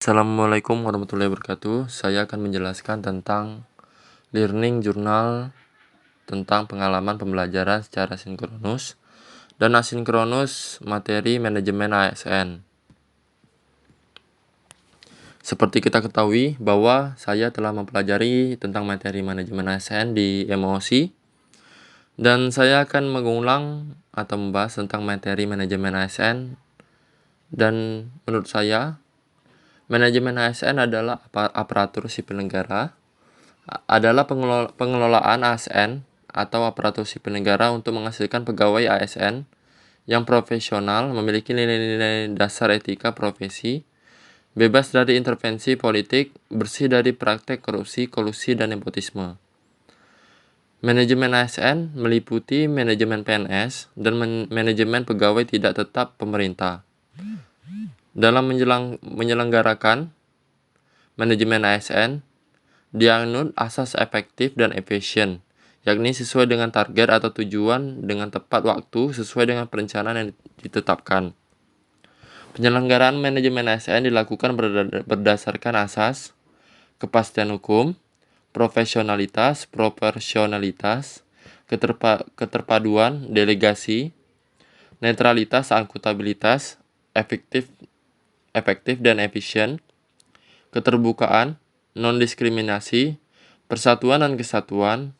Assalamualaikum warahmatullahi wabarakatuh. Saya akan menjelaskan tentang learning journal tentang pengalaman pembelajaran secara sinkronus dan asinkronus materi manajemen ASN. Seperti kita ketahui bahwa saya telah mempelajari tentang materi manajemen ASN di MOC dan saya akan mengulang atau membahas tentang materi manajemen ASN, dan menurut saya manajemen ASN adalah aparatur sipil negara, adalah pengelolaan ASN atau aparatur sipil negara untuk menghasilkan pegawai ASN yang profesional, memiliki nilai-nilai dasar etika profesi, bebas dari intervensi politik, bersih dari praktek korupsi, kolusi, dan nepotisme. Manajemen ASN meliputi manajemen PNS dan manajemen pegawai tidak tetap pemerintah. Dalam menyelenggarakan manajemen ASN, dianut asas efektif dan efisien, yakni sesuai dengan target atau tujuan dengan tepat waktu sesuai dengan perencanaan yang ditetapkan. Penyelenggaraan manajemen ASN dilakukan berdasarkan asas kepastian hukum, profesionalitas, proporsionalitas, keterpaduan, delegasi, netralitas, akuntabilitas, efektif dan efisien, keterbukaan, non-diskriminasi, persatuan dan kesatuan,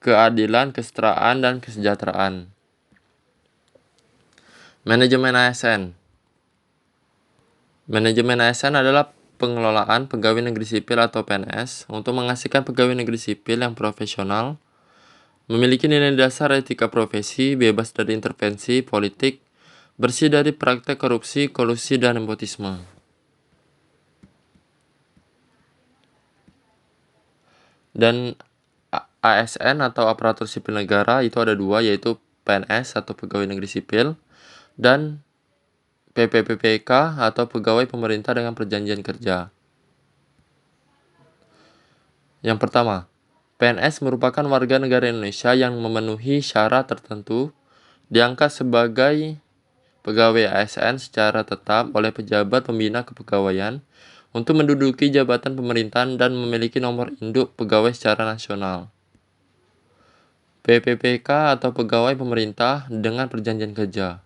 keadilan, kesetaraan, dan kesejahteraan. Manajemen ASN. Manajemen ASN adalah pengelolaan pegawai negeri sipil atau PNS untuk menghasilkan pegawai negeri sipil yang profesional, memiliki nilai dasar etika profesi, bebas dari intervensi politik, bersih dari praktek korupsi, kolusi, dan nepotisme. Dan ASN atau aparatur sipil negara itu ada dua, yaitu PNS atau pegawai negeri sipil dan PPPK atau pegawai pemerintah dengan perjanjian kerja. Yang pertama, PNS merupakan warga negara Indonesia yang memenuhi syarat tertentu, diangkat sebagai pegawai ASN secara tetap oleh pejabat pembina kepegawaian untuk menduduki jabatan pemerintahan dan memiliki nomor induk pegawai secara nasional. PPPK atau pegawai pemerintah dengan perjanjian kerja.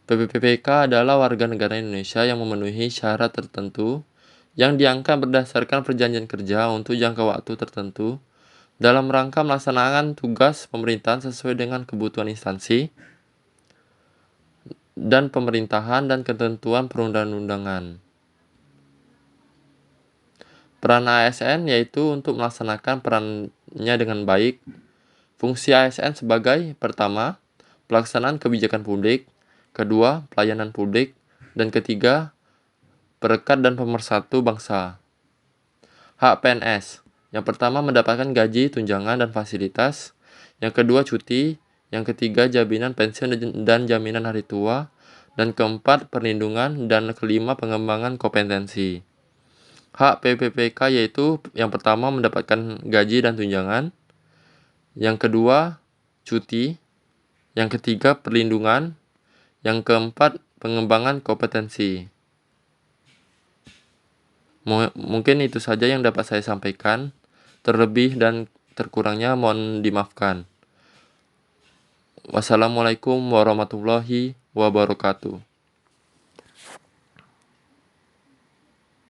PPPK adalah warga negara Indonesia yang memenuhi syarat tertentu yang diangkat berdasarkan perjanjian kerja untuk jangka waktu tertentu dalam rangka melaksanakan tugas pemerintahan sesuai dengan kebutuhan instansi dan pemerintahan dan ketentuan perundang-undangan. Peran ASN yaitu untuk melaksanakan perannya dengan baik. Fungsi ASN sebagai pertama, pelaksanaan kebijakan publik, kedua, pelayanan publik, dan ketiga, perekat dan pemersatu bangsa. Hak PNS. Yang pertama, mendapatkan gaji, tunjangan, dan fasilitas. Yang kedua, cuti. Yang ketiga, jaminan pensiun dan jaminan hari tua. Dan keempat, perlindungan. Dan kelima, pengembangan kompetensi. Hak PPPK yaitu yang pertama, mendapatkan gaji dan tunjangan. Yang kedua, cuti. Yang ketiga, perlindungan. Yang keempat, pengembangan kompetensi. Mungkin itu saja yang dapat saya sampaikan. Terlebih dan terkurangnya mohon dimaafkan. Wassalamualaikum warahmatullahi wabarakatuh.